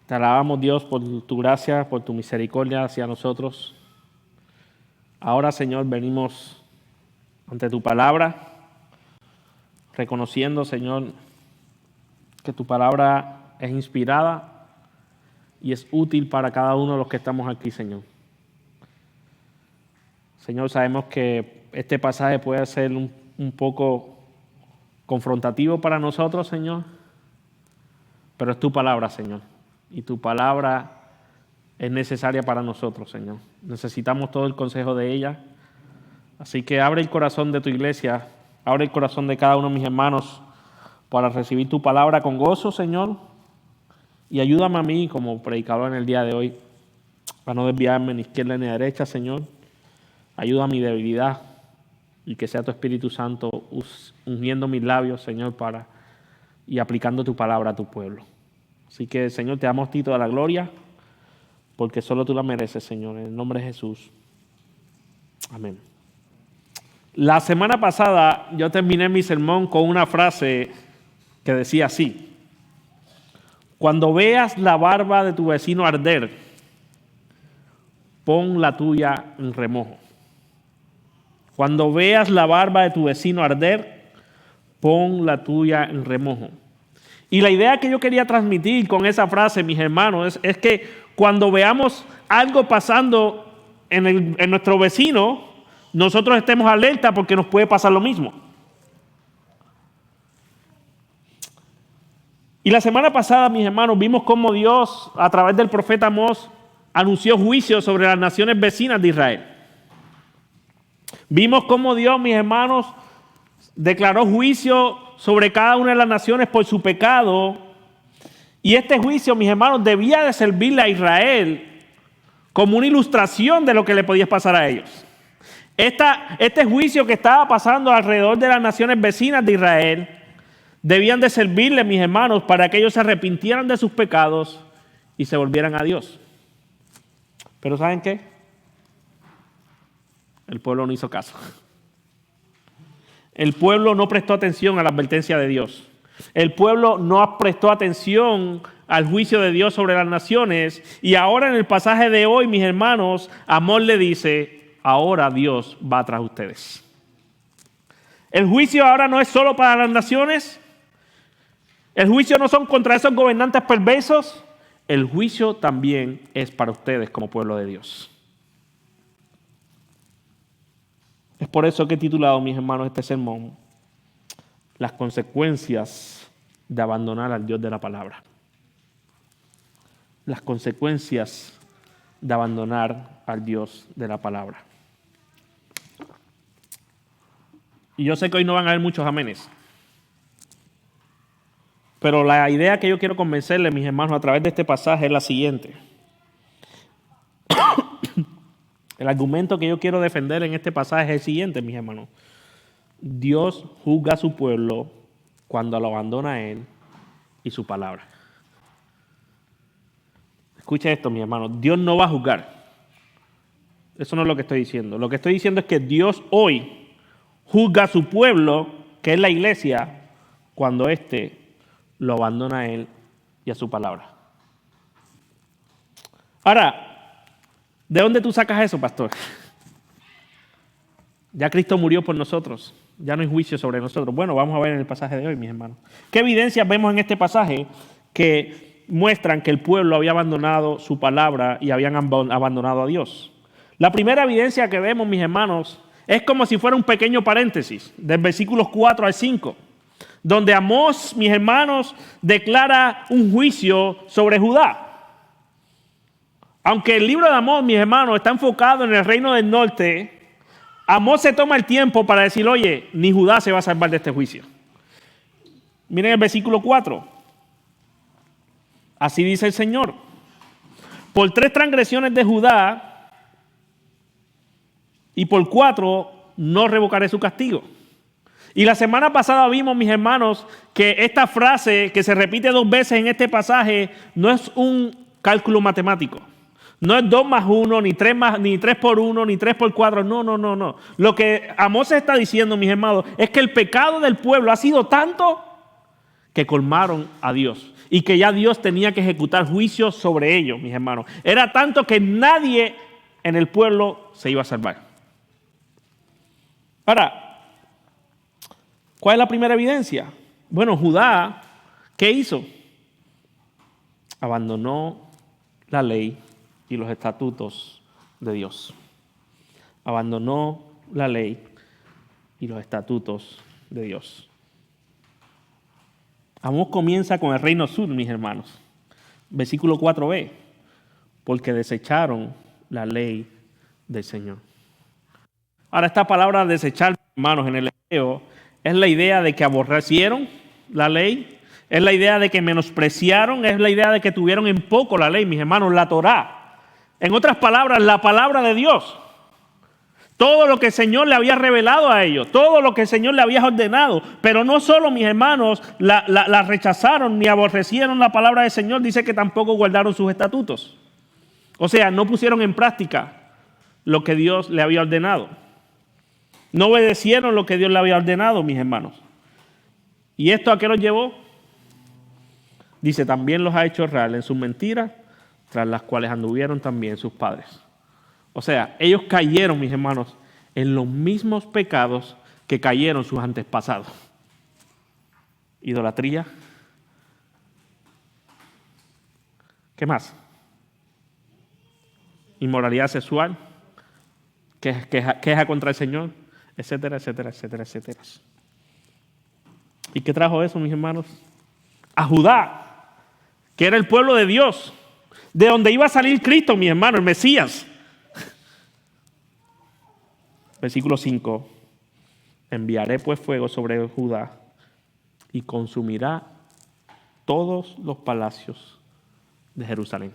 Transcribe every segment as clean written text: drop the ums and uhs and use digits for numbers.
Te alabamos, Dios, por tu gracia, por tu misericordia hacia nosotros. Ahora, Señor, venimos ante tu palabra, reconociendo, Señor, que tu palabra es inspirada y es útil para cada uno de los que estamos aquí, Señor. Señor, sabemos que este pasaje puede ser un poco confrontativo para nosotros, Señor, pero es tu palabra, Señor, y tu palabra es necesaria para nosotros, Señor. Necesitamos todo el consejo de ella. Así que abre el corazón de tu iglesia, abre el corazón de cada uno de mis hermanos para recibir tu palabra con gozo, Señor. Y ayúdame a mí como predicador en el día de hoy a no desviarme ni izquierda ni derecha, Señor. Ayuda a mi debilidad y que sea tu Espíritu Santo ungiendo mis labios, Señor, y aplicando tu palabra a tu pueblo. Así que, Señor, te damos a ti toda la gloria porque solo tú la mereces, Señor. En el nombre de Jesús. Amén. La semana pasada yo terminé mi sermón con una frase que decía así: cuando veas la barba de tu vecino arder, pon la tuya en remojo. Cuando veas la barba de tu vecino arder, pon la tuya en remojo. Y la idea que yo quería transmitir con esa frase, mis hermanos, es que cuando veamos algo pasando en nuestro vecino, nosotros estemos alerta porque nos puede pasar lo mismo. Y la semana pasada, mis hermanos, vimos cómo Dios, a través del profeta Amós, anunció juicio sobre las naciones vecinas de Israel. Vimos cómo Dios, mis hermanos, declaró juicio sobre cada una de las naciones por su pecado. Y este juicio, mis hermanos, debía de servirle a Israel como una ilustración de lo que le podía pasar a ellos. Este juicio que estaba pasando alrededor de las naciones vecinas de Israel debían de servirle, mis hermanos, para que ellos se arrepintieran de sus pecados y se volvieran a Dios. Pero ¿saben qué? El pueblo no hizo caso. El pueblo no prestó atención a la advertencia de Dios. El pueblo no prestó atención al juicio de Dios sobre las naciones. Y ahora en el pasaje de hoy, mis hermanos, Amós le dice: ahora Dios va tras ustedes. El juicio ahora no es solo para las naciones. El juicio no son contra esos gobernantes perversos. El juicio también es para ustedes como pueblo de Dios. Es por eso que he titulado, mis hermanos, este sermón: las consecuencias de abandonar al Dios de la palabra. Las consecuencias de abandonar al Dios de la palabra. Y yo sé que hoy no van a haber muchos amenes. Pero la idea que yo quiero convencerles, mis hermanos, a través de este pasaje es la siguiente. El argumento que yo quiero defender en este pasaje es el siguiente, mis hermanos. Dios juzga a su pueblo cuando lo abandona a Él y su palabra. Escucha esto, mis hermanos. Dios no va a juzgar. Eso no es lo que estoy diciendo. Lo que estoy diciendo es que Dios hoy juzga a su pueblo, que es la iglesia, cuando éste lo abandona a Él y a su palabra. Ahora, ¿de dónde tú sacas eso, pastor? Ya Cristo murió por nosotros. Ya no hay juicio sobre nosotros. Bueno, vamos a ver en el pasaje de hoy, mis hermanos. ¿Qué evidencias vemos en este pasaje que muestran que el pueblo había abandonado su palabra y habían abandonado a Dios? La primera evidencia que vemos, mis hermanos, es como si fuera un pequeño paréntesis, del versículos 4 al 5, donde Amós, mis hermanos, declara un juicio sobre Judá. Aunque el libro de Amós, mis hermanos, está enfocado en el reino del norte, Amós se toma el tiempo para decir: oye, ni Judá se va a salvar de este juicio. Miren el versículo 4. Así dice el Señor: por 3 transgresiones de Judá y por 4 no revocaré su castigo. Y la semana pasada vimos, mis hermanos, que esta frase que se repite 2 veces en este pasaje no es un cálculo matemático. No es 2 más 1, ni 3 por 1, ni 3 por 4. No. Lo que Amós está diciendo, mis hermanos, es que el pecado del pueblo ha sido tanto que colmaron a Dios y que ya Dios tenía que ejecutar juicio sobre ellos, mis hermanos. Era tanto que nadie en el pueblo se iba a salvar. Ahora, ¿cuál es la primera evidencia? Bueno, Judá, ¿qué hizo? Abandonó la ley y los estatutos de Dios. Abandonó la ley y los estatutos de Dios. Amós comienza con el reino sur, mis hermanos. Versículo 4b. Porque desecharon la ley del Señor. Ahora, esta palabra desechar, hermanos, en el hebreo, es la idea de que aborrecieron la ley, es la idea de que menospreciaron, es la idea de que tuvieron en poco la ley, mis hermanos, la Torá. En otras palabras, la palabra de Dios. Todo lo que el Señor le había revelado a ellos, todo lo que el Señor le había ordenado. Pero no solo, mis hermanos, la rechazaron ni aborrecieron la palabra del Señor, dice que tampoco guardaron sus estatutos. O sea, no pusieron en práctica lo que Dios le había ordenado. No obedecieron lo que Dios le había ordenado, mis hermanos. ¿Y esto a qué los llevó? Dice, también los ha hecho errar en sus mentiras, tras las cuales anduvieron también sus padres. O sea, ellos cayeron, mis hermanos, en los mismos pecados que cayeron sus antepasados. Idolatría. ¿Qué más? Inmoralidad sexual. Queja contra el Señor, etcétera, etcétera, etcétera, etcétera. ¿Y qué trajo eso, mis hermanos? A Judá, que era el pueblo de Dios, de donde iba a salir Cristo, mi hermano, el Mesías. Versículo 5. Enviaré pues fuego sobre Judá y consumirá todos los palacios de Jerusalén.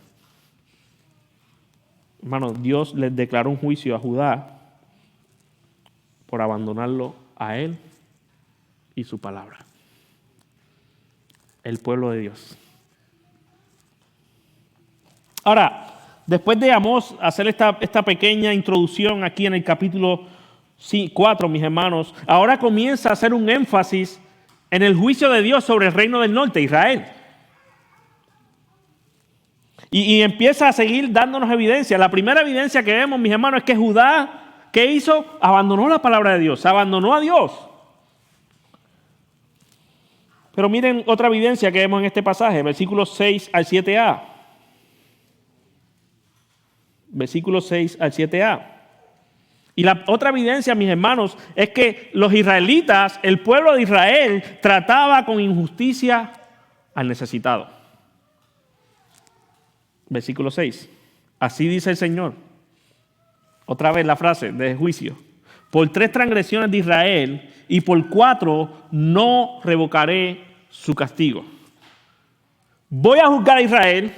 Hermano, Dios les declaró un juicio a Judá por abandonarlo a él y su palabra. El pueblo de Dios. Ahora, después de Amós hacer esta pequeña introducción aquí en el capítulo 4, mis hermanos, ahora comienza a hacer un énfasis en el juicio de Dios sobre el reino del norte, Israel. Y empieza a seguir dándonos evidencia. La primera evidencia que vemos, mis hermanos, es que Judá, ¿qué hizo? Abandonó la palabra de Dios, abandonó a Dios. Pero miren otra evidencia que vemos en este pasaje, versículos 6 al 7a. Versículos 6 al 7a. Y la otra evidencia, mis hermanos, es que los israelitas, el pueblo de Israel, trataba con injusticia al necesitado. Versículo 6. Así dice el Señor. Otra vez la frase de juicio. Por 3 transgresiones de Israel y por 4 no revocaré su castigo. Voy a juzgar a Israel.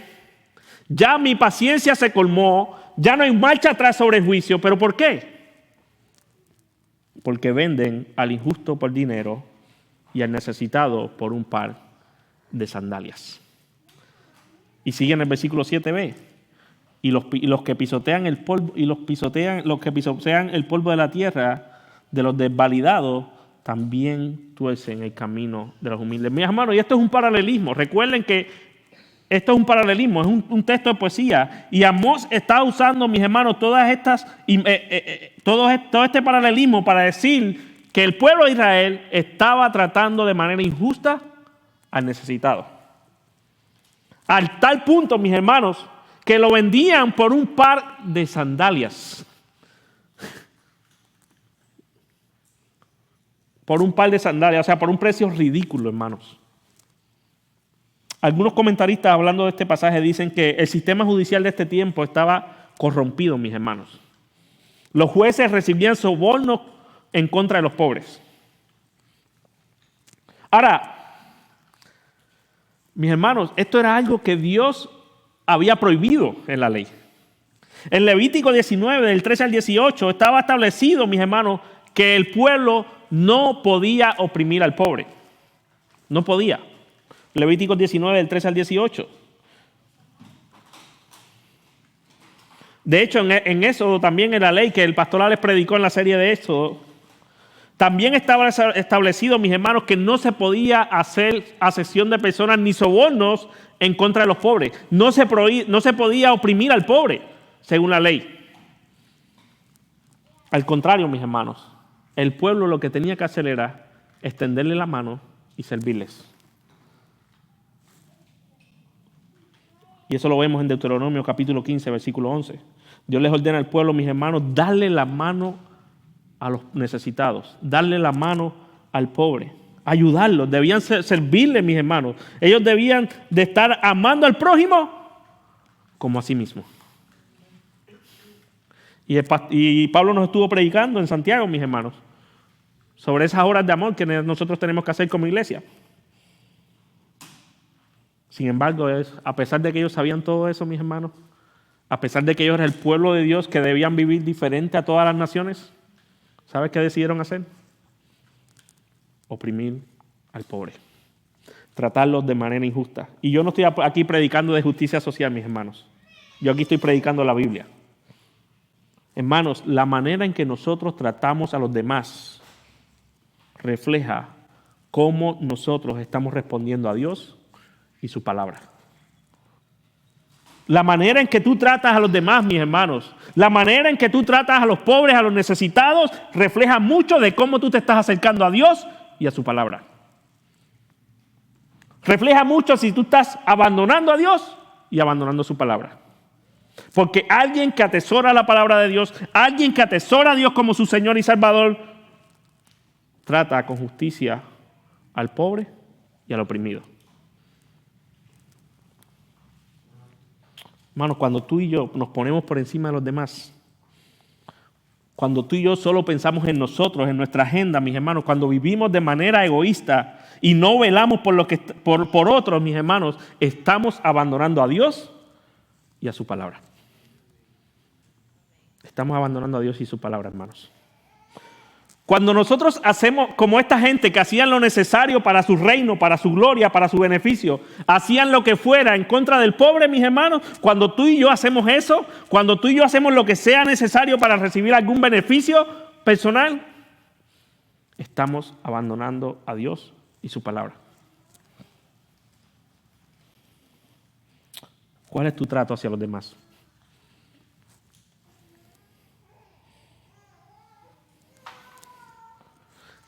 Ya mi paciencia se colmó. Ya no hay marcha atrás sobre el juicio. ¿Pero por qué? Porque venden al injusto por dinero y al necesitado por un par de sandalias. Y sigue en el versículo 7b. Y los que pisotean el polvo, los que pisotean el polvo de la tierra, de los desvalidados, también tuercen el camino de los humildes. Mis hermanos, y esto es un paralelismo. Recuerden que esto es un paralelismo, es un texto de poesía. Y Amós está usando, mis hermanos, todo este paralelismo para decir que el pueblo de Israel estaba tratando de manera injusta al necesitado. Al tal punto, mis hermanos, que lo vendían por un par de sandalias. Por un par de sandalias, o sea, por un precio ridículo, hermanos. Algunos comentaristas hablando de este pasaje dicen que el sistema judicial de este tiempo estaba corrompido, mis hermanos. Los jueces recibían sobornos en contra de los pobres. Ahora, mis hermanos, esto era algo que Dios había prohibido en la ley. En Levítico 19, del 13 al 18, estaba establecido, mis hermanos, que el pueblo no podía oprimir al pobre. No podía. Levítico 19, del 13 al 18. De hecho, en Éxodo también en la ley que el pastor les predicó en la serie de Éxodo, También estaba establecido, mis hermanos, que no se podía hacer acepción de personas ni sobornos en contra de los pobres. No se podía oprimir al pobre, según la ley. Al contrario, mis hermanos, el pueblo lo que tenía que hacer era extenderle la mano y servirles. Y eso lo vemos en Deuteronomio capítulo 15, versículo 11. Dios les ordena al pueblo, mis hermanos, darle la mano a los necesitados, darle la mano al pobre, ayudarlos, debían servirle, mis hermanos. Ellos debían de estar amando al prójimo como a sí mismo. Y Pablo nos estuvo predicando en Santiago, mis hermanos, sobre esas obras de amor que nosotros tenemos que hacer como iglesia. Sin embargo, a pesar de que ellos sabían todo eso, mis hermanos, a pesar de que ellos eran el pueblo de Dios que debían vivir diferente a todas las naciones, ¿sabes qué decidieron hacer? Oprimir al pobre, tratarlos de manera injusta. Y yo no estoy aquí predicando de justicia social, mis hermanos. Yo aquí estoy predicando la Biblia. Hermanos, la manera en que nosotros tratamos a los demás refleja cómo nosotros estamos respondiendo a Dios y su palabra. La manera en que tú tratas a los demás, mis hermanos, la manera en que tú tratas a los pobres, a los necesitados, refleja mucho de cómo tú te estás acercando a Dios y a su palabra. Refleja mucho si tú estás abandonando a Dios y abandonando su palabra. Porque alguien que atesora la palabra de Dios, alguien que atesora a Dios como su Señor y Salvador, trata con justicia al pobre y al oprimido. Hermanos, cuando tú y yo nos ponemos por encima de los demás, cuando tú y yo solo pensamos en nosotros, en nuestra agenda, mis hermanos, cuando vivimos de manera egoísta y no velamos por otros, mis hermanos, estamos abandonando a Dios y a su palabra. Estamos abandonando a Dios y su palabra, hermanos. Cuando nosotros hacemos como esta gente que hacían lo necesario para su reino, para su gloria, para su beneficio, hacían lo que fuera en contra del pobre, mis hermanos, cuando tú y yo hacemos eso, cuando tú y yo hacemos lo que sea necesario para recibir algún beneficio personal, estamos abandonando a Dios y su palabra. ¿Cuál es tu trato hacia los demás?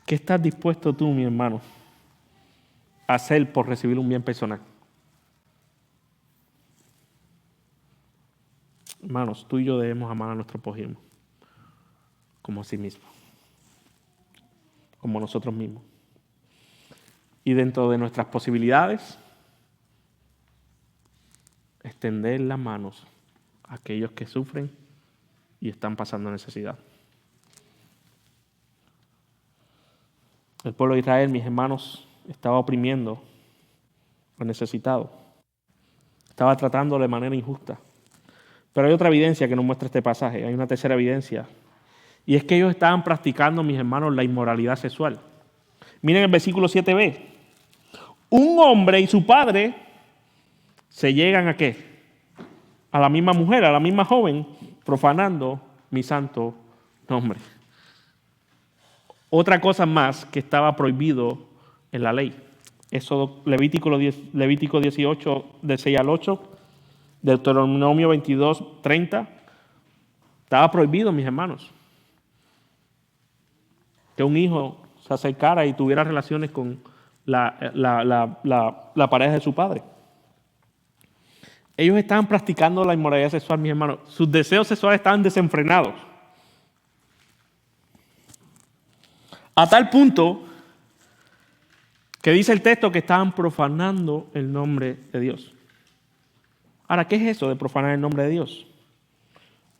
¿Qué estás dispuesto tú, mi hermano, a hacer por recibir un bien personal? Hermanos, tú y yo debemos amar a nuestro prójimo como a sí mismo, como nosotros mismos. Y dentro de nuestras posibilidades, extender las manos a aquellos que sufren y están pasando necesidad. El pueblo de Israel, mis hermanos, estaba oprimiendo al necesitado. Estaba tratando de manera injusta. Pero hay otra evidencia que nos muestra este pasaje. Hay una tercera evidencia. Y es que ellos estaban practicando, mis hermanos, la inmoralidad sexual. Miren el versículo 7b. Un hombre y su padre se llegan ¿a qué? A la misma mujer, a la misma joven, profanando mi santo nombre. Otra cosa más que estaba prohibido en la ley. Eso Levítico 18, del 6 al 8, Deuteronomio 22, 30. Estaba prohibido, mis hermanos, que un hijo se acercara y tuviera relaciones con la pareja de su padre. Ellos estaban practicando la inmoralidad sexual, mis hermanos. Sus deseos sexuales estaban desenfrenados. A tal punto que dice el texto que estaban profanando el nombre de Dios. Ahora, ¿qué es eso de profanar el nombre de Dios?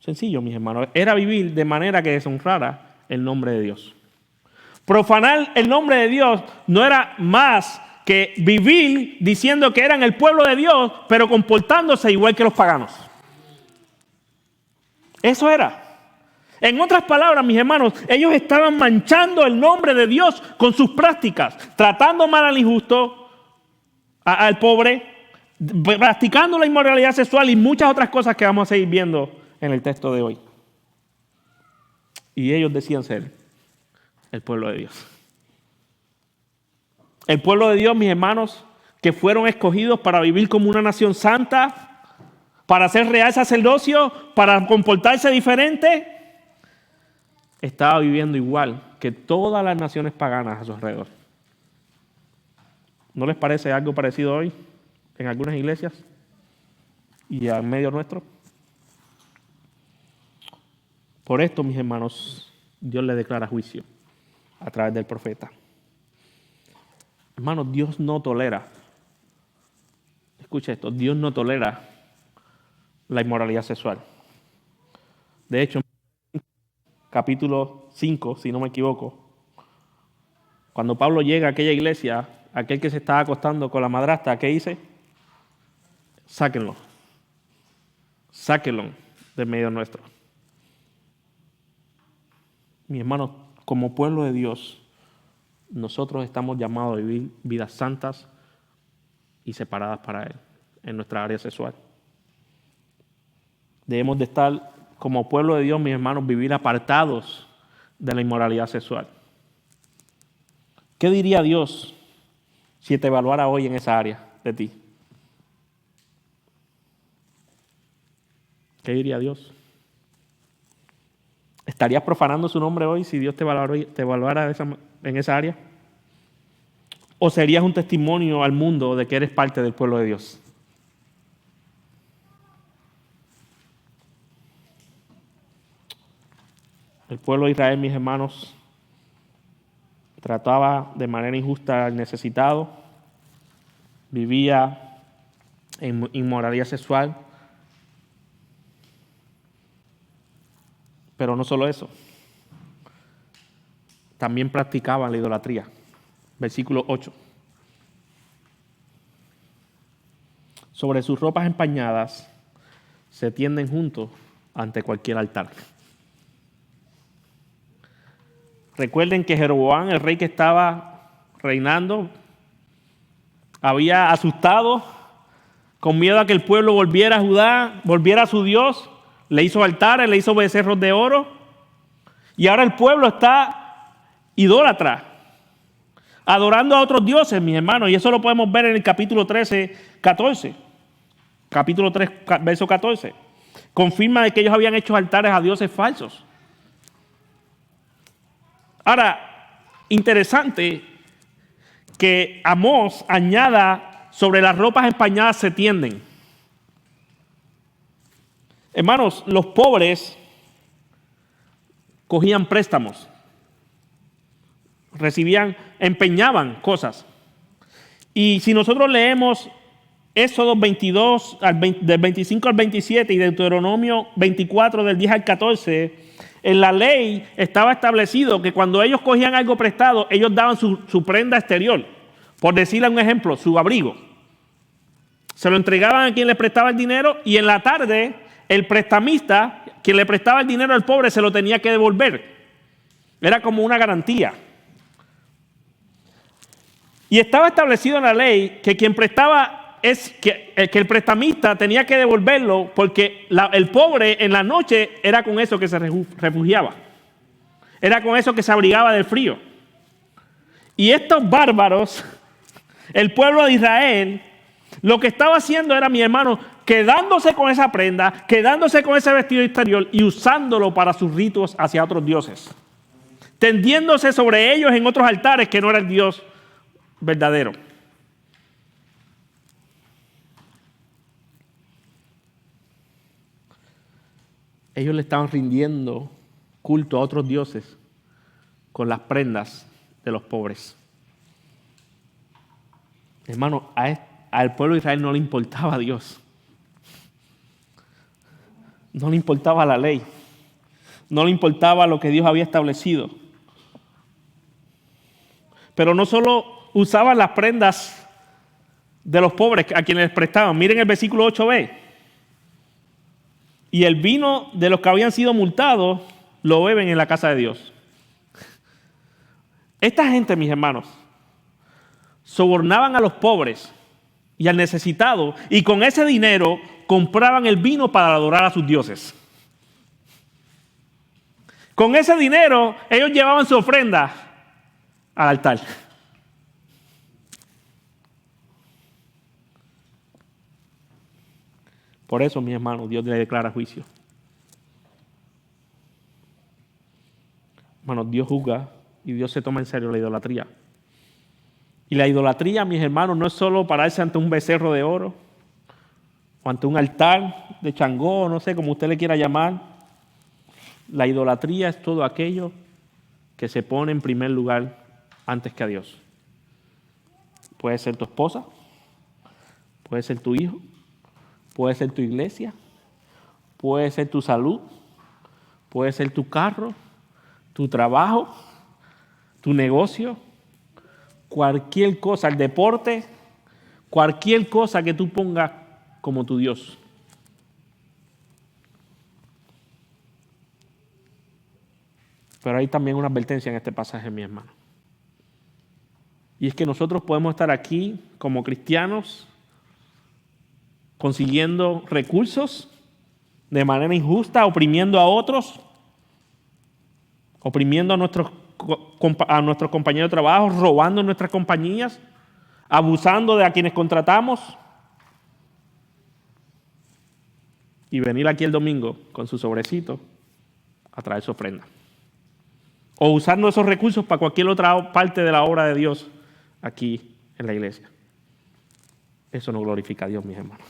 Sencillo, mis hermanos. Era vivir de manera que deshonrara el nombre de Dios. Profanar el nombre de Dios no era más que vivir diciendo que eran el pueblo de Dios, pero comportándose igual que los paganos. Eso era. En otras palabras, mis hermanos, ellos estaban manchando el nombre de Dios con sus prácticas, tratando mal al injusto, al pobre, practicando la inmoralidad sexual y muchas otras cosas que vamos a seguir viendo en el texto de hoy. Y ellos decían ser El pueblo de Dios. El pueblo de Dios, mis hermanos, que fueron escogidos para vivir como una nación santa, para ser real sacerdocio, para comportarse diferente, estaba viviendo igual que todas las naciones paganas a su alrededor. ¿No les parece algo parecido hoy en algunas iglesias y en medio nuestro? Por esto, mis hermanos, Dios le declara juicio a través del profeta. Hermanos, Dios no tolera, escucha esto, Dios no tolera la inmoralidad sexual. De hecho, capítulo 5, si no me equivoco, cuando Pablo llega a aquella iglesia, aquel que se estaba acostando con la madrastra, ¿qué dice? Sáquenlo del medio nuestro. Mis hermanos, como pueblo de Dios, nosotros estamos llamados a vivir vidas santas y separadas para Él en nuestra área sexual. Debemos de estar, como pueblo de Dios, mis hermanos, vivir apartados de la inmoralidad sexual. ¿Qué diría Dios si te evaluara hoy en esa área de ti? ¿Qué diría Dios? ¿Estarías profanando su nombre hoy si Dios te evaluara en esa área? ¿O serías un testimonio al mundo de que eres parte del pueblo de Dios? El pueblo de Israel, mis hermanos, trataba de manera injusta al necesitado, vivía en inmoralidad sexual. Pero no solo eso, también practicaban la idolatría. Versículo 8. Sobre sus ropas empañadas se tienden juntos ante cualquier altar. Recuerden que Jeroboam, el rey que estaba reinando, había asustado con miedo a que el pueblo volviera a Judá, volviera a su Dios. Le hizo altares, le hizo becerros de oro. Y ahora el pueblo está idólatra, adorando a otros dioses, mis hermanos. Y eso lo podemos ver en el capítulo 13, 14. Capítulo 3, verso 14. Confirma de que ellos habían hecho altares a dioses falsos. Ahora, interesante que Amós añada sobre las ropas empañadas se tienden. Hermanos, los pobres cogían préstamos, empeñaban cosas. Y si nosotros leemos Éxodo 22, del 25 al 27 y Deuteronomio 24, del 10 al 14, en la ley estaba establecido que cuando ellos cogían algo prestado, ellos daban su prenda exterior. Por decirle un ejemplo, su abrigo. Se lo entregaban a quien le prestaba el dinero y en la tarde el prestamista, quien le prestaba el dinero al pobre, se lo tenía que devolver. Era como una garantía. Y estaba establecido en la ley que quien prestaba que el prestamista tenía que devolverlo porque el pobre en la noche era con eso que se refugiaba. Era con eso que se abrigaba del frío. Y estos bárbaros, el pueblo de Israel, lo que estaba haciendo era, mi hermano, quedándose con esa prenda, quedándose con ese vestido exterior y usándolo para sus ritos hacia otros dioses. Tendiéndose sobre ellos en otros altares que no era el Dios verdadero. Ellos le estaban rindiendo culto a otros dioses con las prendas de los pobres. Hermano, al pueblo de Israel no le importaba a Dios. No le importaba la ley. No le importaba lo que Dios había establecido. Pero no solo usaban las prendas de los pobres a quienes les prestaban. Miren el versículo 8b. Y el vino de los que habían sido multados lo beben en la casa de Dios. Esta gente, mis hermanos, sobornaban a los pobres y al necesitado y con ese dinero compraban el vino para adorar a sus dioses. Con ese dinero, ellos llevaban su ofrenda al altar. Por eso, mis hermanos, Dios le declara juicio. Hermanos, Dios juzga y Dios se toma en serio la idolatría. Y la idolatría, mis hermanos, no es solo pararse ante un becerro de oro o ante un altar de Changó, no sé, como usted le quiera llamar. La idolatría es todo aquello que se pone en primer lugar antes que a Dios. Puede ser tu esposa, puede ser tu hijo, puede ser tu iglesia, puede ser tu salud, puede ser tu carro, tu trabajo, tu negocio, cualquier cosa, el deporte, cualquier cosa que tú pongas como tu Dios. Pero hay también una advertencia en este pasaje, mi hermano. Y es que nosotros podemos estar aquí como cristianos consiguiendo recursos de manera injusta, oprimiendo a otros, oprimiendo a nuestros compañeros de trabajo, robando nuestras compañías, abusando de a quienes contratamos, y venir aquí el domingo con su sobrecito a traer su ofrenda. O usando esos recursos para cualquier otra parte de la obra de Dios aquí en la iglesia. Eso no glorifica a Dios, mis hermanos.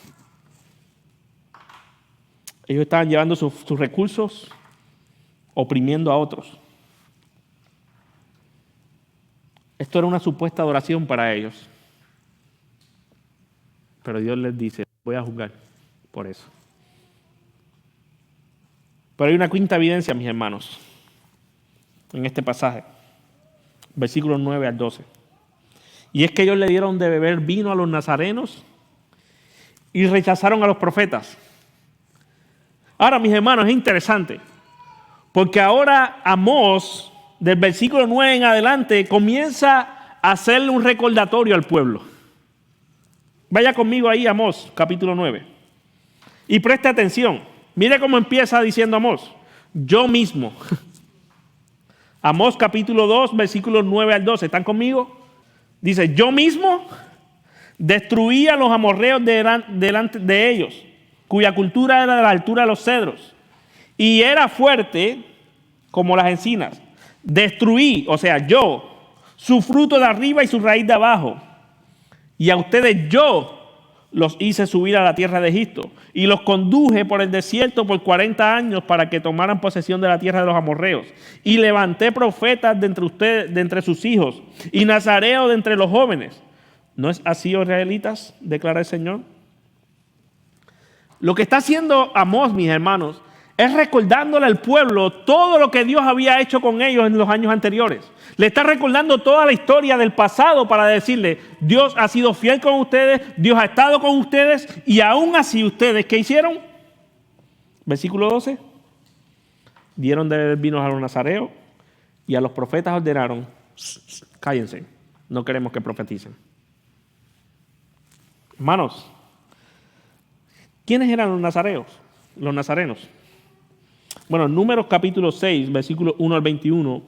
Ellos estaban llevando sus recursos, oprimiendo a otros. Esto era una supuesta adoración para ellos. Pero Dios les dice, voy a juzgar por eso. Pero hay una quinta evidencia, mis hermanos, en este pasaje, versículos 9 al 12. Y es que ellos le dieron de beber vino a los nazarenos y rechazaron a los profetas. Ahora, mis hermanos, es interesante, porque ahora Amós, del versículo 9 en adelante, comienza a hacerle un recordatorio al pueblo. Vaya conmigo ahí, Amós, capítulo 9. Y preste atención. Mire cómo empieza diciendo Amós. Yo mismo. Amós capítulo 2, versículos 9 al 12. ¿Están conmigo? Dice, yo mismo destruí a los amorreos delante de ellos, cuya cultura era de la altura de los cedros, y era fuerte como las encinas. Destruí, o sea, yo, su fruto de arriba y su raíz de abajo. Y a ustedes yo los hice subir a la tierra de Egipto y los conduje por el desierto por 40 años para que tomaran posesión de la tierra de los amorreos. Y levanté profetas de entre ustedes, de entre sus hijos, y nazareos de entre los jóvenes. ¿No es así, oh israelitas?, declara el Señor. Lo que está haciendo Amós, mis hermanos, es recordándole al pueblo todo lo que Dios había hecho con ellos en los años anteriores. Le está recordando toda la historia del pasado para decirle, Dios ha sido fiel con ustedes, Dios ha estado con ustedes, y aún así ustedes, ¿qué hicieron? Versículo 12. Dieron de beber vino a los nazareos y a los profetas ordenaron, cállense, no queremos que profeticen. Hermanos, ¿quiénes eran los nazareos? Los nazarenos. Bueno, en Números capítulo 6, versículos 1 al 21,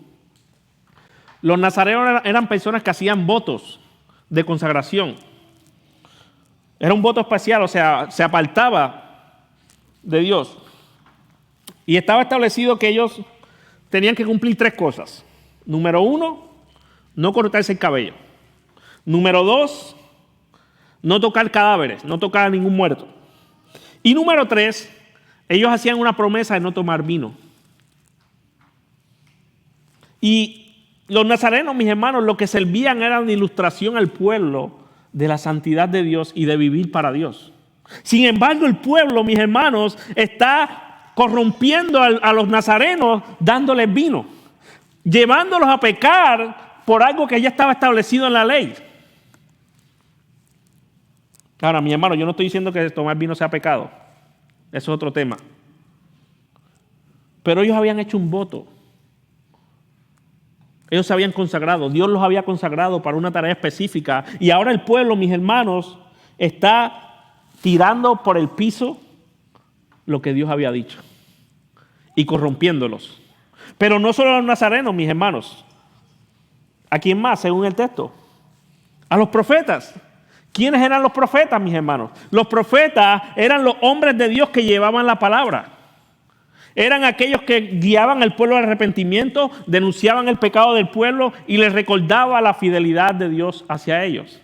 los nazarenos eran personas que hacían votos de consagración. Era un voto especial, o sea, se apartaba de Dios. Y estaba establecido que ellos tenían que cumplir 3 cosas. Número 1, no cortarse el cabello. Número 2, no tocar cadáveres, no tocar a ningún muerto. Y número 3, ellos hacían una promesa de no tomar vino. Y los nazarenos, mis hermanos, lo que servían era una ilustración al pueblo de la santidad de Dios y de vivir para Dios. Sin embargo, el pueblo, mis hermanos, está corrompiendo a los nazarenos dándoles vino, llevándolos a pecar por algo que ya estaba establecido en la ley. Ahora, mi hermano, yo no estoy diciendo que tomar vino sea pecado. Eso es otro tema. Pero ellos habían hecho un voto. Ellos se habían consagrado. Dios los había consagrado para una tarea específica. Y ahora el pueblo, mis hermanos, está tirando por el piso lo que Dios había dicho y corrompiéndolos. Pero no solo a los nazarenos, mis hermanos. ¿A quién más, según el texto? A los profetas. ¿Quiénes eran los profetas, mis hermanos? Los profetas eran los hombres de Dios que llevaban la palabra. Eran aquellos que guiaban al pueblo al arrepentimiento, denunciaban el pecado del pueblo y les recordaba la fidelidad de Dios hacia ellos.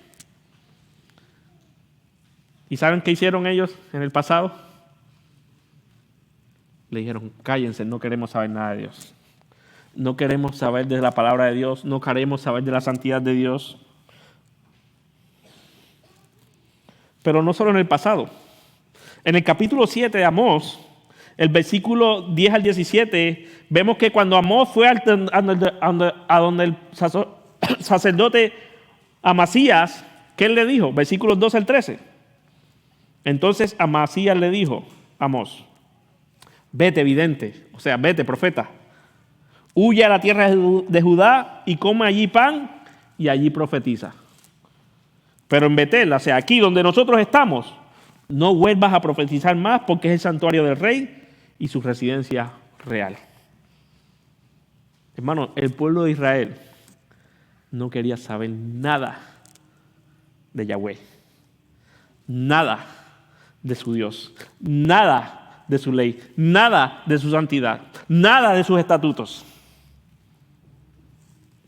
¿Y saben qué hicieron ellos en el pasado? Le dijeron, cállense, no queremos saber nada de Dios. No queremos saber de la palabra de Dios, no queremos saber de la santidad de Dios. Pero no solo en el pasado. En el capítulo 7 de Amós, el versículo 10 al 17, vemos que cuando Amós fue a donde el sacerdote Amasías, ¿qué él le dijo? Versículos 12 al 13. Entonces Amasías le dijo a Amós, vete vidente, o sea, vete profeta, huye a la tierra de Judá y come allí pan y allí profetiza. Pero en Betel, o sea, aquí donde nosotros estamos, no vuelvas a profetizar más porque es el santuario del rey y su residencia real. Hermano, el pueblo de Israel no quería saber nada de Yahweh, nada de su Dios, nada de su ley, nada de su santidad, nada de sus estatutos.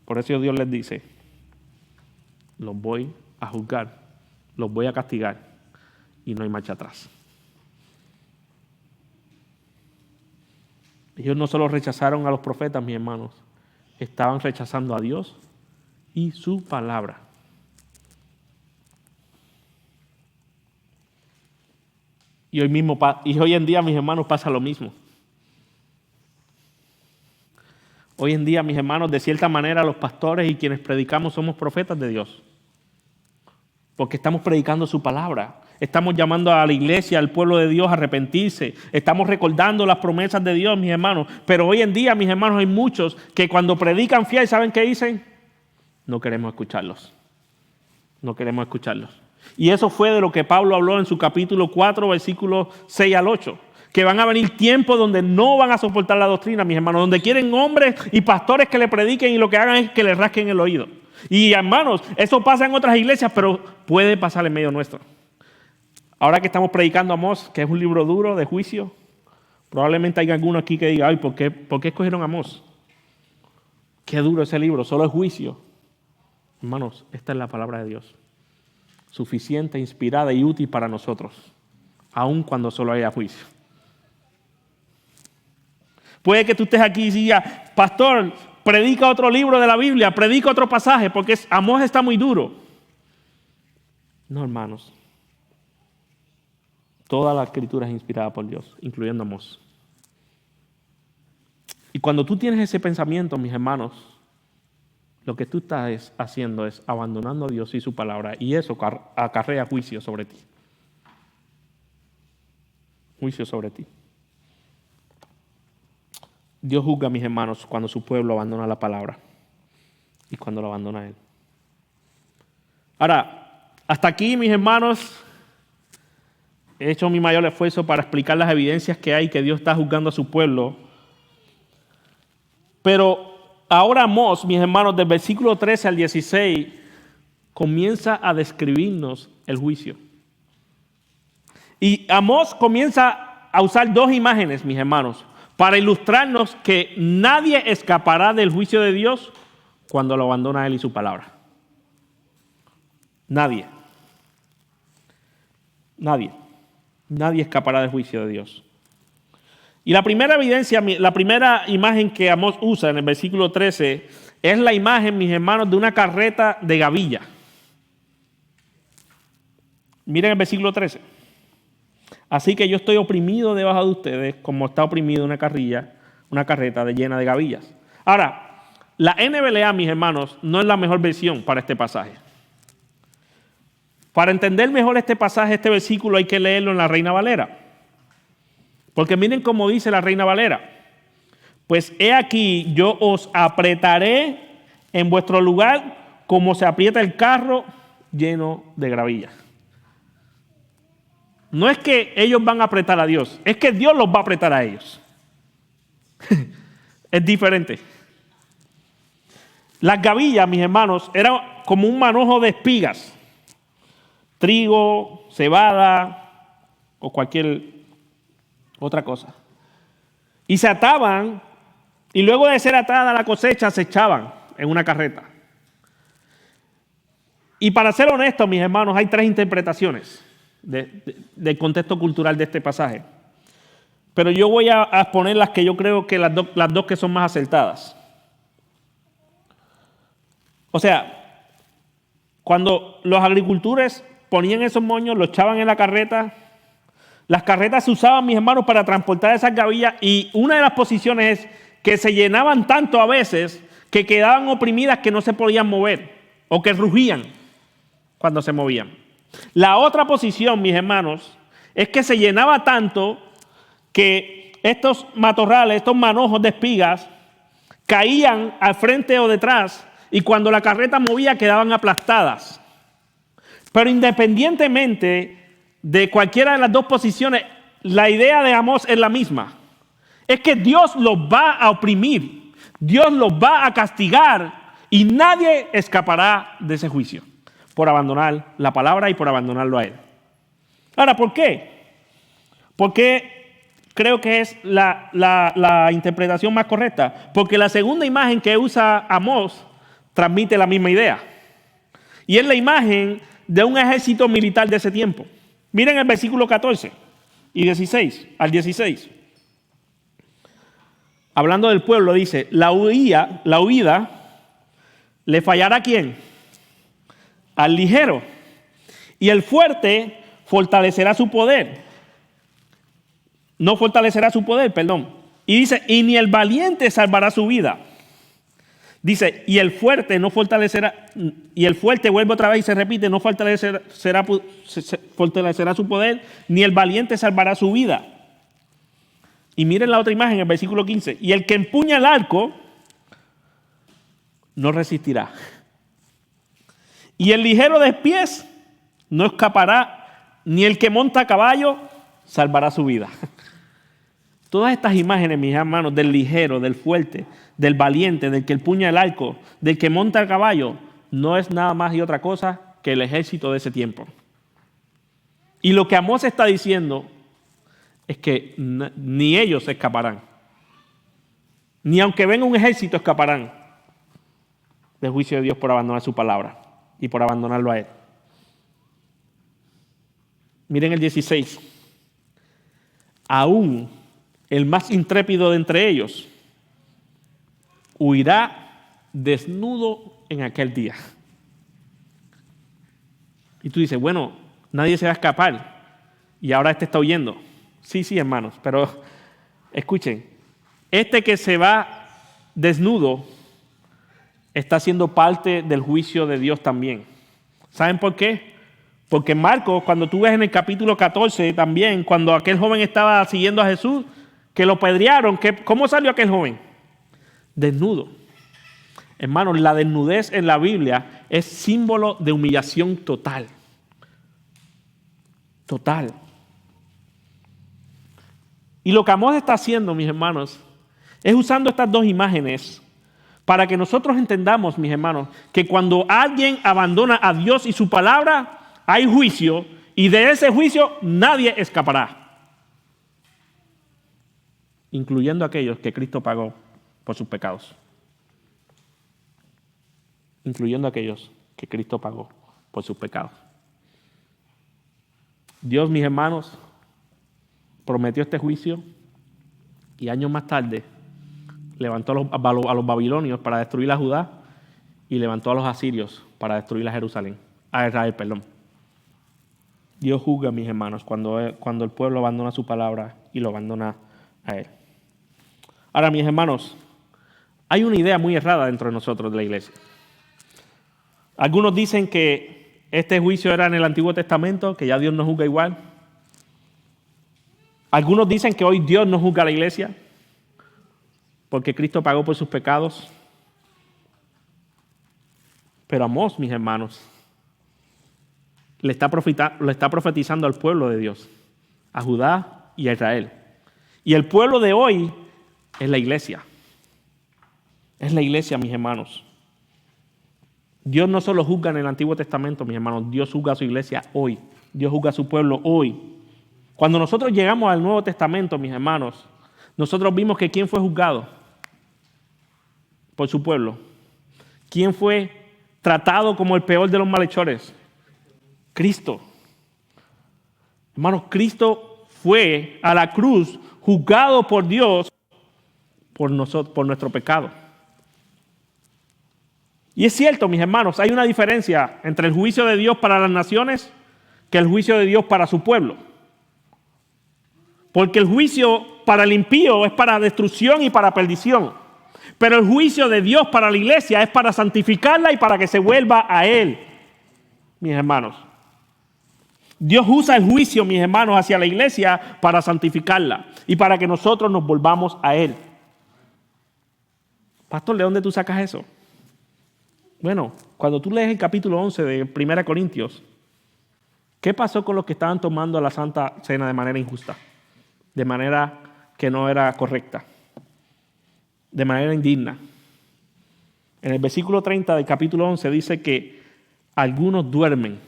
Por eso Dios les dice, los voy a juzgar, los voy a castigar y no hay marcha atrás. Ellos no solo rechazaron a los profetas, mis hermanos, estaban rechazando a Dios y su palabra. Y hoy en día, mis hermanos, pasa lo mismo. Hoy en día, mis hermanos, de cierta manera los pastores y quienes predicamos somos profetas de Dios. Porque estamos predicando su palabra. Estamos llamando a la iglesia, al pueblo de Dios a arrepentirse. Estamos recordando las promesas de Dios, mis hermanos. Pero hoy en día, mis hermanos, hay muchos que cuando predican fiel, ¿saben qué dicen? No queremos escucharlos. No queremos escucharlos. Y eso fue de lo que Pablo habló en su capítulo 4, versículos 6 al 8. Que van a venir tiempos donde no van a soportar la doctrina, mis hermanos. Donde quieren hombres y pastores que le prediquen y lo que hagan es que le rasquen el oído. Y hermanos, eso pasa en otras iglesias, pero puede pasar en medio nuestro. Ahora que estamos predicando Amós, que es un libro duro de juicio, probablemente hay alguno aquí que diga, ay, ¿por qué escogieron Amós? Qué duro ese libro, solo es juicio. Hermanos, esta es la palabra de Dios. Suficiente, inspirada y útil para nosotros, aun cuando solo haya juicio. Puede que tú estés aquí y digas, pastor, predica otro libro de la Biblia, predica otro pasaje, porque Amós está muy duro. No, hermanos. Toda la escritura es inspirada por Dios, incluyendo Amós. Y cuando tú tienes ese pensamiento, mis hermanos, lo que tú estás haciendo es abandonando a Dios y su palabra, y eso acarrea juicio sobre ti. Juicio sobre ti. Dios juzga a mis hermanos cuando su pueblo abandona la palabra y cuando lo abandona Él. Ahora, hasta aquí, mis hermanos, he hecho mi mayor esfuerzo para explicar las evidencias que hay que Dios está juzgando a su pueblo. Pero ahora Amós, mis hermanos, del versículo 13 al 16, comienza a describirnos el juicio. Y Amós comienza a usar dos imágenes, mis hermanos, para ilustrarnos que nadie escapará del juicio de Dios cuando lo abandona a Él y su palabra. Nadie. Nadie. Nadie escapará del juicio de Dios. Y la primera evidencia, la primera imagen que Amós usa en el versículo 13 es la imagen, mis hermanos, de una carreta de gavilla. Miren el versículo 13. Así que yo estoy oprimido debajo de ustedes como está oprimido una carreta llena de gavillas. Ahora, la NBLA, mis hermanos, no es la mejor versión para este pasaje. Para entender mejor este pasaje, este versículo, hay que leerlo en la Reina Valera. Porque miren cómo dice la Reina Valera. Pues he aquí, yo os apretaré en vuestro lugar como se aprieta el carro lleno de gravilla. No es que ellos van a apretar a Dios, es que Dios los va a apretar a ellos. es diferente. Las gavillas, mis hermanos, eran como un manojo de espigas. Trigo, cebada o cualquier otra cosa. Y se ataban, y luego de ser atada la cosecha se echaban en una carreta. Y para ser honestos, mis hermanos, hay 3 interpretaciones del contexto cultural de este pasaje. Pero yo voy a exponer las que yo creo que las dos que son más acertadas. O sea, cuando los agricultores ponían esos moños, los echaban en la carreta, las carretas se usaban, mis hermanos, para transportar esas gavillas, y una de las posiciones es que se llenaban tanto a veces que quedaban oprimidas que no se podían mover o que rugían cuando se movían. La otra posición, mis hermanos, es que se llenaba tanto que estos matorrales, estos manojos de espigas, caían al frente o detrás, y cuando la carreta movía quedaban aplastadas. Pero independientemente de cualquiera de las dos posiciones, la idea de Amós es la misma. Es que Dios los va a oprimir, Dios los va a castigar, y nadie escapará de ese juicio por abandonar la palabra y por abandonarlo a Él. Ahora, ¿por qué? Porque creo que es la interpretación más correcta. Porque la segunda imagen que usa Amós transmite la misma idea. Y es la imagen de un ejército militar de ese tiempo. Miren el versículo 14 y 16 al 16. Hablando del pueblo, dice: la huida le fallará ¿a quién? Al ligero. Y el fuerte fortalecerá su poder. No fortalecerá su poder, perdón. Y dice: y ni el valiente salvará su vida. Dice: y el fuerte no fortalecerá, y el fuerte, vuelve otra vez y se repite, no fortalecerá su poder, ni el valiente salvará su vida. Y miren la otra imagen, el versículo 15. Y el que empuña el arco no resistirá. Y el ligero de pies no escapará, ni el que monta a caballo salvará su vida. Todas estas imágenes, mis hermanos, del ligero, del fuerte, del valiente, del que empuña el arco, del que monta a caballo, no es nada más y otra cosa que el ejército de ese tiempo. Y lo que Amós está diciendo es que ni ellos escaparán. Ni aunque venga un ejército escaparán del juicio de Dios por abandonar su palabra y por abandonarlo a Él. Miren el 16. Aún el más intrépido de entre ellos huirá desnudo en aquel día. Y tú dices: bueno, nadie se va a escapar y ahora este está huyendo. Sí, hermanos, pero escuchen, este que se va desnudo está siendo parte del juicio de Dios también. ¿Saben por qué? Porque Marcos, cuando tú ves en el capítulo 14 también, cuando aquel joven estaba siguiendo a Jesús, que lo apedrearon, ¿cómo salió aquel joven? Desnudo. Hermanos, la desnudez en la Biblia es símbolo de humillación total. Total. Y lo que Amós está haciendo, mis hermanos, es usando estas dos imágenes para que nosotros entendamos, mis hermanos, que cuando alguien abandona a Dios y su palabra, hay juicio, y de ese juicio nadie escapará, incluyendo aquellos que Cristo pagó por sus pecados. Incluyendo aquellos que Cristo pagó por sus pecados. Dios, mis hermanos, prometió este juicio, y años más tarde levantó a los babilonios para destruir a Judá, y levantó a los asirios para destruir a Israel. Dios juzga, mis hermanos, cuando el pueblo abandona su palabra y lo abandona a Él. Ahora, mis hermanos, hay una idea muy errada dentro de nosotros de la iglesia. Algunos dicen que este juicio era en el Antiguo Testamento, que ya Dios no juzga igual. Algunos dicen que hoy Dios no juzga a la iglesia porque Cristo pagó por sus pecados. Pero Amós, mis hermanos, le está profetizando al pueblo de Dios, a Judá y a Israel. Y el pueblo de hoy es la iglesia. Es la iglesia, mis hermanos. Dios no solo juzga en el Antiguo Testamento, mis hermanos, Dios juzga a su iglesia hoy. Dios juzga a su pueblo hoy. Cuando nosotros llegamos al Nuevo Testamento, mis hermanos, nosotros vimos que ¿quién fue juzgado? Por su pueblo. ¿Quién fue tratado como el peor de los malhechores? Cristo. Hermanos, Cristo fue a la cruz juzgado por Dios por nuestro pecado. Y es cierto, mis hermanos, hay una diferencia entre el juicio de Dios para las naciones que el juicio de Dios para su pueblo. Porque el juicio para el impío es para destrucción y para perdición. Pero el juicio de Dios para la iglesia es para santificarla y para que se vuelva a Él, mis hermanos. Dios usa el juicio, mis hermanos, hacia la iglesia para santificarla y para que nosotros nos volvamos a Él. Pastor, ¿de dónde tú sacas eso? Bueno, cuando tú lees el capítulo 11 de 1 Corintios, ¿qué pasó con los que estaban tomando la Santa Cena de manera injusta? De manera que no era correcta. De manera indigna. En el versículo 30 del capítulo 11 dice que algunos duermen.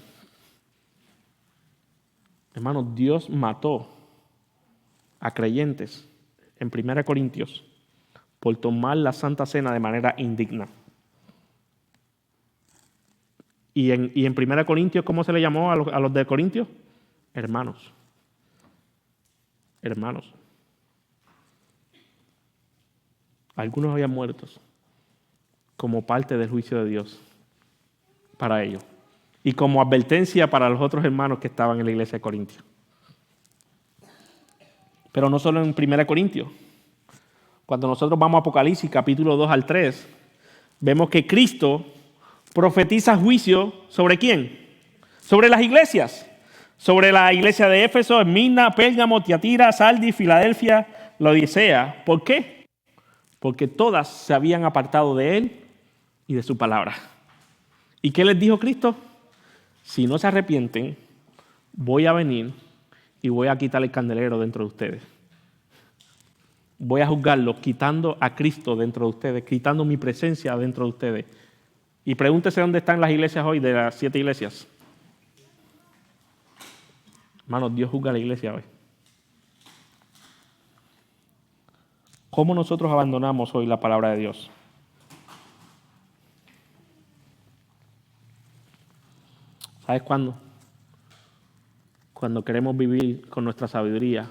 Hermanos, Dios mató a creyentes en 1 Corintios por tomar la Santa Cena de manera indigna. Y en 1 Corintios, ¿cómo se le llamó a los de Corintios? Hermanos. Hermanos. Algunos habían muerto como parte del juicio de Dios para ellos y como advertencia para los otros hermanos que estaban en la iglesia de Corintios. Pero no solo en 1 Corintios. Cuando nosotros vamos a Apocalipsis, capítulo 2 al 3, vemos que Cristo profetiza juicio ¿sobre quién? Sobre las iglesias. Sobre la iglesia de Éfeso, Esmirna, Pérgamo, Tiatira, Sardis, Filadelfia, Laodicea. ¿Por qué? Porque todas se habían apartado de Él y de su palabra. ¿Y qué les dijo Cristo? Si no se arrepienten, voy a venir y voy a quitar el candelero dentro de ustedes. Voy a juzgarlos quitando a Cristo dentro de ustedes, quitando mi presencia dentro de ustedes. Y pregúntese dónde están las iglesias hoy, de las 7 iglesias. Hermanos, Dios juzga a la iglesia hoy. ¿Cómo nosotros abandonamos hoy la palabra de Dios? ¿Sabes cuándo? Cuando queremos vivir con nuestra sabiduría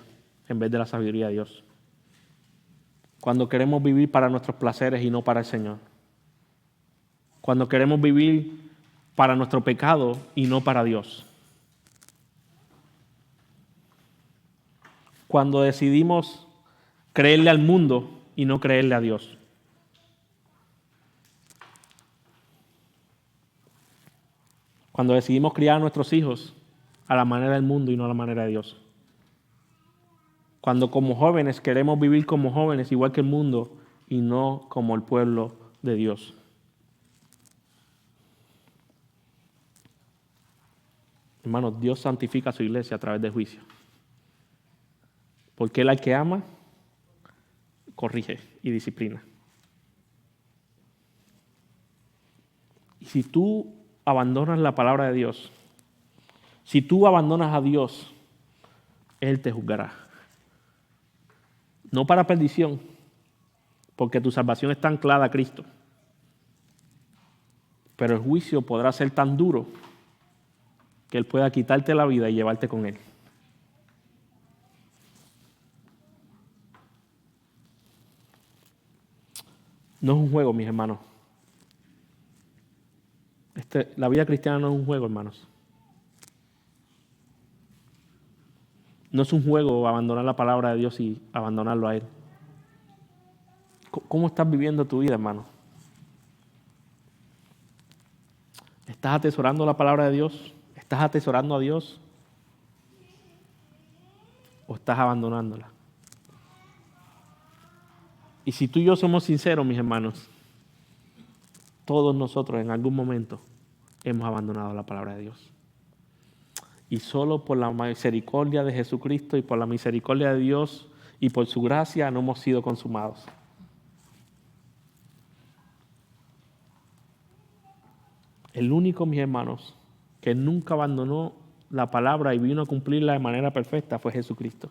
en vez de la sabiduría de Dios. Cuando queremos vivir para nuestros placeres y no para el Señor. Cuando queremos vivir para nuestro pecado y no para Dios. Cuando decidimos creerle al mundo y no creerle a Dios. Cuando decidimos criar a nuestros hijos a la manera del mundo y no a la manera de Dios. Cuando como jóvenes queremos vivir como jóvenes igual que el mundo y no como el pueblo de Dios. Hermanos, Dios santifica a su iglesia a través del juicio. Porque Él al que ama, corrige y disciplina. Y si tú abandonas la palabra de Dios, si tú abandonas a Dios, Él te juzgará. No para perdición, porque tu salvación está anclada a Cristo. Pero el juicio podrá ser tan duro que Él pueda quitarte la vida y llevarte con Él. No es un juego, mis hermanos. La vida cristiana no es un juego, hermanos. No es un juego abandonar la palabra de Dios y abandonarlo a Él. ¿Cómo estás viviendo tu vida, hermano? ¿Estás atesorando la palabra de Dios? ¿Estás atesorando a Dios? ¿O estás abandonándola? Y si tú y yo somos sinceros, mis hermanos, todos nosotros en algún momento hemos abandonado la palabra de Dios. Y solo por la misericordia de Jesucristo y por la misericordia de Dios y por su gracia no hemos sido consumados. el único, mis hermanos, que nunca abandonó la palabra y vino a cumplirla de manera perfecta fue Jesucristo.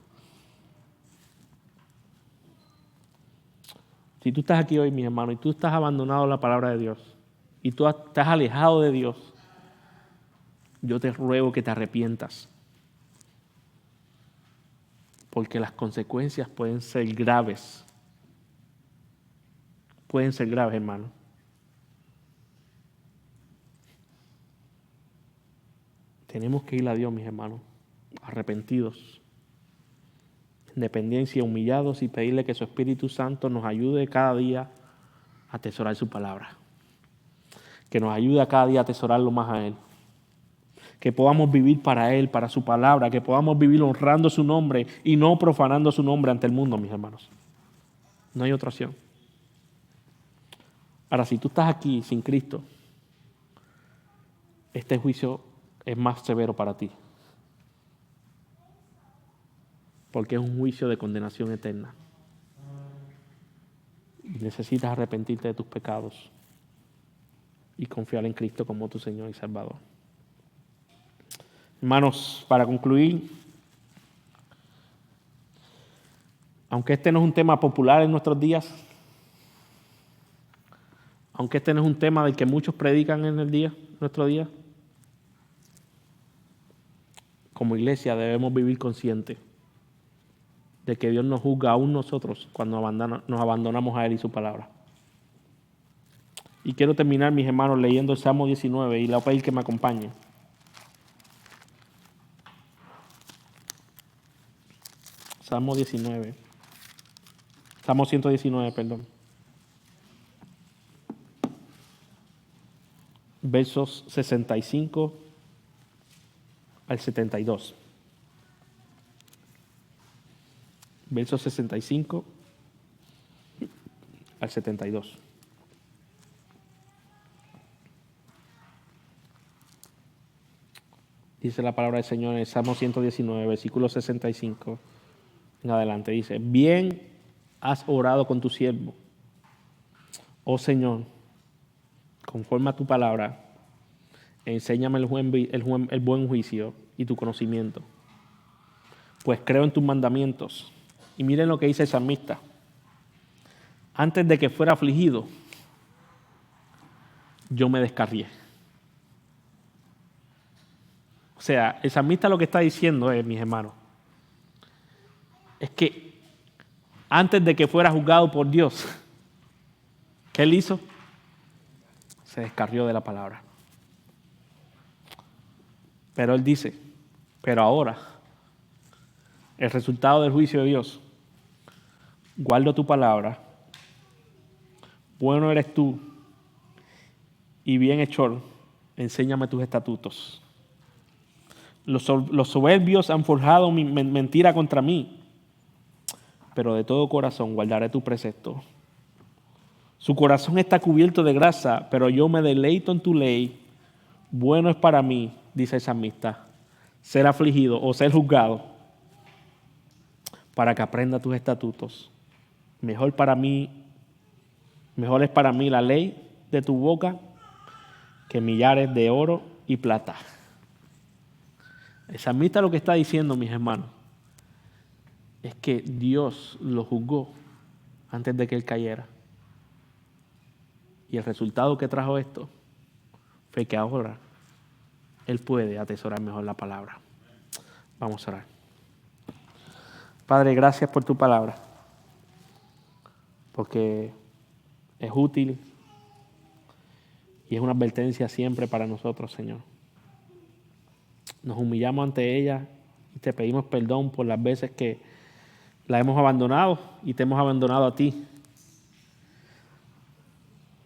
Si tú estás aquí hoy, mis hermanos, y tú estás abandonado la palabra de Dios, y tú estás alejado de Dios, yo te ruego que te arrepientas. Porque las consecuencias pueden ser graves. Pueden ser graves, hermano. Tenemos que ir a Dios, mis hermanos, arrepentidos, en dependencia, humillados y pedirle que su Espíritu Santo nos ayude cada día a atesorar su palabra. Que nos ayude a cada día a atesorarlo más a Él. Que podamos vivir para Él, para su palabra, que podamos vivir honrando su nombre y no profanando su nombre ante el mundo, mis hermanos. No hay otra opción. Ahora, si tú estás aquí sin Cristo, este juicio es más severo para ti. Porque es un juicio de condenación eterna. Y necesitas arrepentirte de tus pecados y confiar en Cristo como tu Señor y Salvador. Hermanos, para concluir, aunque este no es un tema popular en nuestros días, aunque este no es un tema del que muchos predican en nuestro día, como iglesia debemos vivir conscientes de que Dios nos juzga aún nosotros cuando nos abandonamos a Él y su palabra. Y quiero terminar, mis hermanos, leyendo el Salmo 19 y le voy a pedir que me acompañen. Salmo 119, perdón. Versos 65 al 72. Versos 65 al 72. Dice la palabra del Señor en el Salmo 119, versículo 65 en adelante. Dice: bien has orado con tu siervo, oh Señor, conforme a tu palabra, enséñame el buen juicio y tu conocimiento. Pues creo en tus mandamientos. Y miren lo que dice el salmista. Antes de que fuera afligido, yo me descarrié. O sea, el salmista lo que está diciendo es, mis hermanos, es que antes de que fuera juzgado por Dios, ¿qué él hizo? Se descarrió de la palabra. Pero él dice, pero ahora, el resultado del juicio de Dios, guardo tu palabra, bueno eres tú y bienhechor, enséñame tus estatutos. Los soberbios han forjado mentira contra mí, pero de todo corazón guardaré tu precepto. Su corazón está cubierto de grasa, pero yo me deleito en tu ley. Bueno es para mí, dice el salmista, ser afligido o ser juzgado, para que aprenda tus estatutos. Mejor es para mí la ley de tu boca que millares de oro y plata. El salmista lo que está diciendo, mis hermanos, es que Dios lo juzgó antes de que él cayera. Y el resultado que trajo esto fue que ahora él puede atesorar mejor la palabra. Vamos a orar. Padre, gracias por tu palabra, porque es útil y es una advertencia siempre para nosotros, Señor. Nos humillamos ante ella y te pedimos perdón por las veces que la hemos abandonado y te hemos abandonado a ti.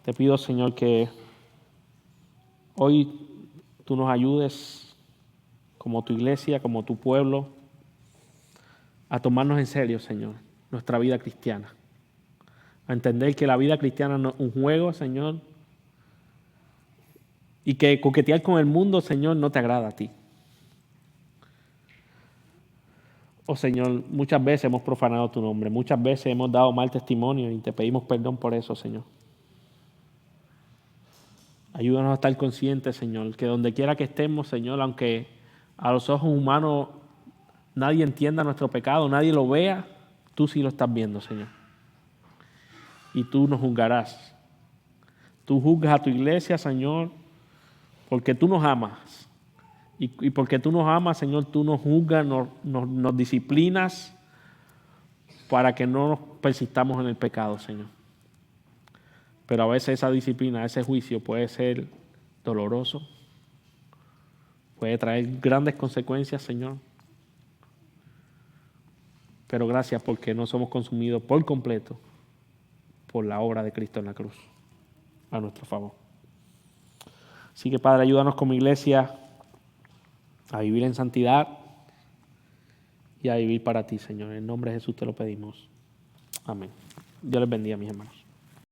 Te pido, Señor, que hoy tú nos ayudes como tu iglesia, como tu pueblo, a tomarnos en serio, Señor, nuestra vida cristiana. A entender que la vida cristiana no es un juego, Señor, y que coquetear con el mundo, Señor, no te agrada a ti. Oh, Señor, muchas veces hemos profanado tu nombre, muchas veces hemos dado mal testimonio y te pedimos perdón por eso, Señor. Ayúdanos a estar conscientes, Señor, que donde quiera que estemos, Señor, aunque a los ojos humanos nadie entienda nuestro pecado, nadie lo vea, tú sí lo estás viendo, Señor. Y tú nos juzgarás. Tú juzgas a tu iglesia, Señor, porque tú nos amas. Y porque tú nos amas, Señor, tú nos juzgas, nos disciplinas para que no nos persistamos en el pecado, Señor. Pero a veces esa disciplina, ese juicio puede ser doloroso, puede traer grandes consecuencias, Señor. Pero gracias porque no somos consumidos por completo por la obra de Cristo en la cruz, a nuestro favor. Así que, Padre, ayúdanos como iglesia a vivir en santidad y a vivir para ti, Señor. En el nombre de Jesús te lo pedimos. Amén. Dios les bendiga, mis hermanos.